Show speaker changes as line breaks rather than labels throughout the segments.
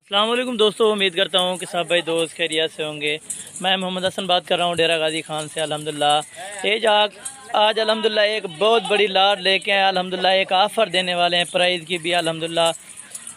अस्सलाम वालेकुम दोस्तों, उम्मीद करता हूँ कि सब भाई दोस्त खैरियत से होंगे। मैं मोहम्मद हसन बात कर रहा हूँ डेरा गाजी खान से। अल्हम्दुलिल्लाह आज अल्हम्दुलिल्लाह एक बहुत बड़ी लाट लेके आए। अल्हम्दुलिल्लाह एक ऑफ़र देने वाले हैं प्राइस की भी। अल्हम्दुलिल्लाह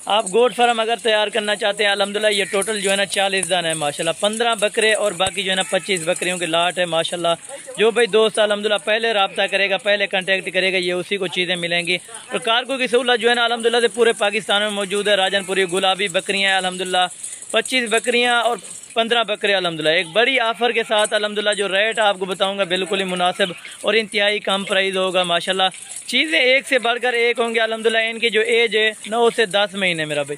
आप गोट फार्म अगर तैयार करना चाहते हैं, अल्हम्दुलिल्लाह ये टोटल जो है ना 40 दान है माशाल्लाह। 15 बकरे और बाकी जो है ना 25 बकरियों की लाट है माशाल्लाह। जो भाई दोस्त अल्हम्दुलिल्लाह पहले रब्ता करेगा, पहले कांटेक्ट करेगा, ये उसी को चीज़ें मिलेंगी। और कारगो की सहूलत जो है ना अल्हम्दुलिल्लाह से पूरे पाकिस्तान में मौजूद है। राजनपुरी गुलाबी बकरियाँ अल्हम्दुलिल्लाह 25 बकरियाँ और 15 बकरे अल्हम्दुलिल्लाह एक बड़ी ऑफ़र के साथ। अल्हम्दुलिल्लाह जो रेट आपको बताऊंगा बिल्कुल ही मुनासिब और इंतहाई कम प्राइस होगा माशाल्लाह। चीज़ें एक से बढ़कर एक होंगी अल्हम्दुलिल्लाह। इनकी जो एज है 9 से 10 महीने मेरा भाई।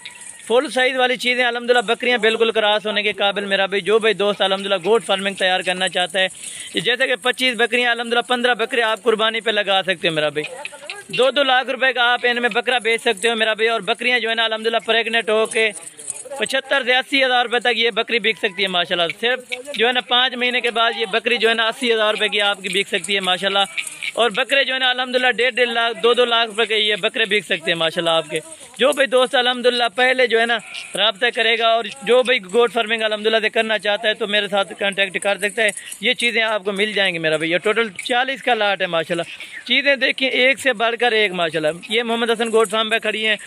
फुल साइज़ वाली चीज़ें अल्हम्दुलिल्लाह बकरियां बिल्कुल क्रॉस होने के काबिल मेरा भाई। जो भाई दोस्त अल्हम्दुलिल्लाह गोट फार्मिंग तैयार करना चाहता है, जैसे कि 25 बकरियां अल्हम्दुलिल्लाह 15 बकरे आप कुर्बानी पे लगा सकते हो मेरा भाई। 2-2 लाख रुपए का आप इनमें बकरा बेच सकते हो मेरा भाई। और बकरियां जो है ना अल्हम्दुलिल्लाह प्रेगनेंट हो के 75 से 80 हज़ार रुपये तक ये बकरी बिक सकती है माशाल्लाह। सिर्फ जो है ना 5 महीने के बाद ये बकरी जो है ना 80 हज़ार रुपये की आपकी बिक सकती है माशाल्लाह। और बकरे जो है ना अल्हम्दुलिल्लाह 1.5 लाख 2-2 लाख रुपये के ये बकरे बिक सकते हैं माशाल्लाह आपके। जो भाई दोस्त अल्हम्दुलिल्लाह पहले जो है ना रब्ता करेगा और जो भाई गोट फार्मिंग अल्हम्दुलिल्लाह से करना चाहता है तो मेरे साथ कांटेक्ट कर सकता है। ये चीज़ें आपको मिल जाएंगी मेरा भाई। ये टोटल 40 का लाट है माशाल्लाह। चीज़ें देखिए एक से बढ़कर एक माशाल्लाह। ये मोहम्मद हसन गोट फार्म पे खड़ी हैं।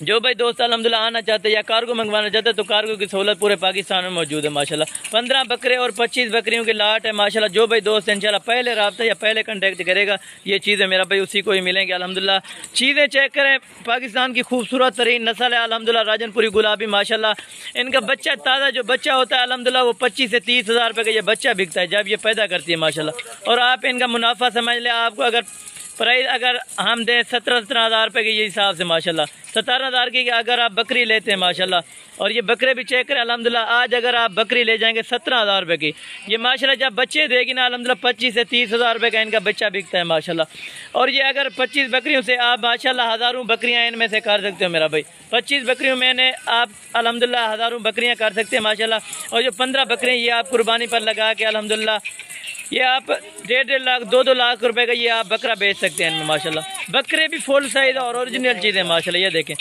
जो भाई दोस्त अल्हम्दुलिल्लाह आना चाहते हैं या कार्गो मंगवाना चाहते हैं तो कार्गो की सहूलत पूरे पाकिस्तान में मौजूद है माशाल्लाह। 15 बकरे और 25 बकरियों की लाट है माशाल्लाह। जो भाई दोस्त इंशाल्लाह पहले रब्ता या पहले कांटेक्ट करेगा ये चीज़ें मेरा भाई उसी को ही मिलेंगी अल्हम्दुलिल्लाह। चीज़ें चेक करें, पाकिस्तान की खूबसूरत तरीन नस्ल है अल्हम्दुलिल्लाह राजनपुरी गुलाबी माशाल्लाह। इनका बच्चा ताज़ा जो बच्चा होता है अल्हम्दुलिल्लाह वो 25 से 30 हज़ार रुपये का ये बच्चा बिकता है जब ये पैदा करती है माशाल्लाह। और आप इनका मुनाफा समझ लें, आपको अगर प्राइस अगर हम दें 17 हज़ार रुपये के ये हिसाब से माशाल्लाह 17 हज़ार की अगर आप बकरी लेते हैं माशाल्लाह। और ये बकरे भी चेक करें अल्हम्दुलिल्लाह। आज अगर आप बकरी ले जाएंगे 17 हज़ार रुपये की, ये माशाल्लाह जब बच्चे देगी ना अल्हम्दुलिल्लाह 25 से 30 हज़ार रुपये का इनका बच्चा बिकता है माशाल्लाह। और ये अगर 25 बकरियों से आप माशाल्लाह हज़ारों बकरियाँ इनमें से कर सकते हो मेरा भाई। 25 बकरियों में आप अल्हम्दुलिल्लाह हज़ारों बकरियाँ कर सकते हैं माशाल्लाह। और जो 15 बकरियाँ ये आप कुर्बानी पर लगा के अल्हम्दुलिल्लाह ये आप 1.5 लाख 2-2 लाख रुपए का ये आप बकरा बेच सकते हैं इनमें माशाल्लाह। बकरे भी फुल साइज और ओरिजिनल चीज़ें माशाल्लाह। ये देखें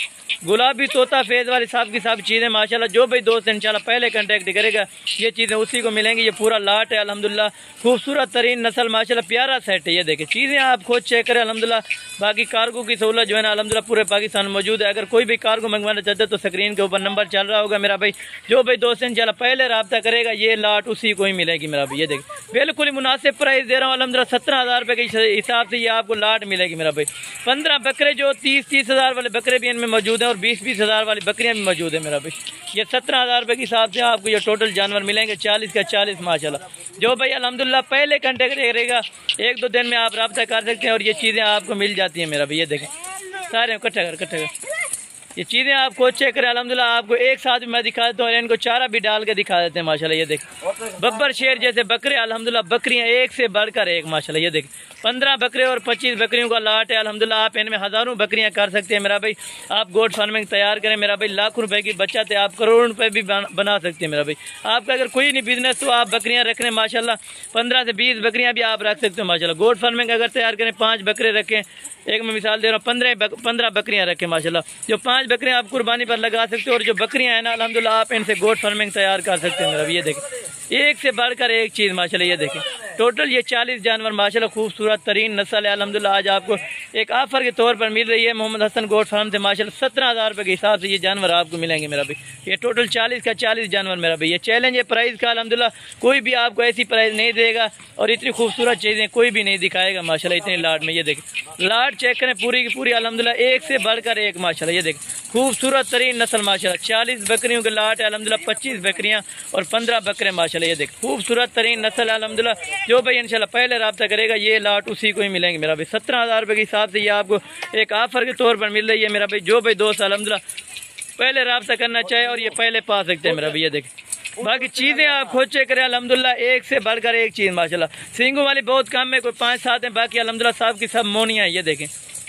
गुलाबी तोता फेज वाली सब की सब चीज़ें माशाल्लाह। जो भाई दोस्त इंशाल्लाह पहले कांटेक्ट करेगा ये चीज़ें उसी को मिलेंगी। ये पूरा लाट है अल्हम्दुलिल्लाह। खूबसूरत तरीन नस्ल माशाल्लाह, प्यारा सेट है। ये देखें चीज़ें आप खुद चेक करें अल्हम्दुलिल्लाह। बाकी कार्गो की सहूलत जो है ना अल्हम्दुलिल्लाह पूरे पाकिस्तान में मौजूद है। अगर कोई भी कार्गो मंगवाना चाहते हैं तो स्क्रीन के ऊपर नंबर चल रहा होगा मेरा भाई। जो भाई दोस्त इंशाल्लाह पहले रब्ता करेगा ये लाट उसी को ही मिलेगी मेरा भाई। ये देखें बिल्कुल ही मुनासिब प्राइस दे रहा हूँ अल्हम्दुलिल्लाह। 17 हज़ार रुपये के हिसाब से ये आपको लाट मिलेगी मेरा भाई। 15 बकरे जो 30-30 हज़ार वाले बकरे भी इनमें मौजूद हैं और 20-20 हज़ार वाली बकरियाँ भी मौजूद है मेरा भाई। ये 17 हज़ार रुपये के हिसाब से आपको ये टोटल जानवर मिलेंगे 40 का 40 माशाल्लाह। जो भाई अल्हम्दुलिल्लाह पहले कांटेक्ट करेगा 1-2 दिन में आप रब्ता कर सकते हैं और ये चीज़ें आपको मिल जाती हैं मेरा भाई। ये देखें सारे इकट्ठा कर ये चीज़ें आपको चेक करें अल्हम्दुलिल्लाह। आपको एक साथ मैं दिखा देता हूँ और इनको चारा भी डाल के दिखा देते हैं माशाल्लाह। ये देखें बब्बर शेर जैसे बकरे अल्हम्दुलिल्लाह। बकरियाँ एक से बढ़कर एक माशाल्लाह। ये देखें 15 बकरे और 25 बकरियों का लाट है अल्हम्दुलिल्लाह। आप इनमें हज़ारों बकरियाँ कर सकते हैं मेरा भाई। आप गोट फार्मिंग तैयार करें मेरा भाई। लाखों रुपए की बचत है, आप करोड़ों रुपए भी बना सकते हैं मेरा भाई। आपका अगर कोई नहीं बिजनेस तो आप बकरियाँ रख रहे हैं माशाल्लाह। 15 से 20 बकरियाँ भी आप रख सकते हो माशाल्लाह। गोट फार्मिंग अगर तैयार करें 5 बकरे रखें, एक मैं मिसाल दे रहा हूँ 15 बकरियाँ रखें माशाल्लाह। जो 5 बकरियाँ आप कुर्बानी पर लगा सकते हो और जो बकरियाँ हैं ना अल्हम्दुलिल्लाह आप इनसे गोट फार्मिंग तैयार कर सकते हैं मेरा भाई। ये देखें एक से बढ़कर एक चीज़ माशाल्लाह। ये देखें टोटल ये 40 जानवर माशाल्लाह खूबसूरत तरीन नस्ल है अल्हम्दुलिल्लाह। आज आपको एक ऑफ़र के तौर पर मिल रही है मोहम्मद हसन गोट फार्म से माशाल्लाह। 17 हज़ार रुपये के हिसाब से ये जानवर आपको मिलेंगे मेरा भाई। ये टोटल 40 का 40 जानवर मेरा भाई। ये चैलेंज है प्राइस का अल्हम्दुलिल्लाह। कोई भी आपको ऐसी प्राइस नहीं देगा और इतनी खूबसूरत चीज़ें कोई भी नहीं दिखाएगा माशाल्लाह इतनी लाट में। ये देखें लाट चेक करें पूरी की पूरी अल्हम्दुलिल्लाह एक से बढ़कर एक माशाल्लाह। ये देखें खूबसूरत तरीन नस्ल माशाल्लाह। 40 बकरियों के लाट है अल्हम्दुलिल्लाह। 25 बकरियाँ और 15 बकरे माशाल्लाह। ये देखें खूबसूरत तरीन नस्ल है अल्हम्दुलिल्लाह। जो भाई इंशाल्लाह पहले रब्ता करेगा ये लाट उसी को ही मिलेंगे मेरा भाई। 17 हज़ार रुपये के हिसाब से ये आपको एक ऑफ़र के तौर पर मिल रही है मेरा भाई। जो भाई दोस्त अल्हम्दुलिल्लाह पहले रब्ता करना चाहे और ये पहले पा सकते हैं मेरा भाई। ये देखें बाकी चीज़ें आप खुद चेक करें अल्हम्दुलिल्लाह। एक से बढ़कर एक चीज़ माशाल्लाह। सींगों वाली बहुत कम है, कोई 5-7 है, बाकी अल्हम्दुलिल्लाह सब की सब मोनियाँ हैं। ये देखें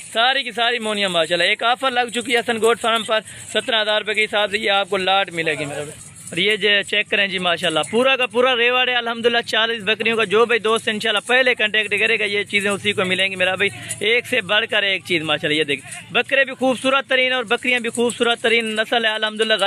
सारी की सारी मोनियाँ माशाल्लाह। एक ऑफ़र लग चुकी है हसन गोट फार्म पर 17 हज़ार रुपये के हिसाब से ये आपको लाट मिलेगी मेरा भाई। और ये जो चेक करें जी माशाल्लाह पूरा का पूरा रेवाड़ है अल्हम्दुलिल्लाह। 40 बकरियों का जो भाई दोस्त इंशाल्लाह पहले कांटेक्ट करेगा ये चीज़ें उसी को मिलेंगी मेरा भाई। एक से बढ़कर एक चीज़ माशाल्लाह। ये देखिए बकरे भी खूबसूरत तरीन और बकरियाँ भी खूबसूरत तरीन नस्ल है अल्हम्दुलिल्लाह।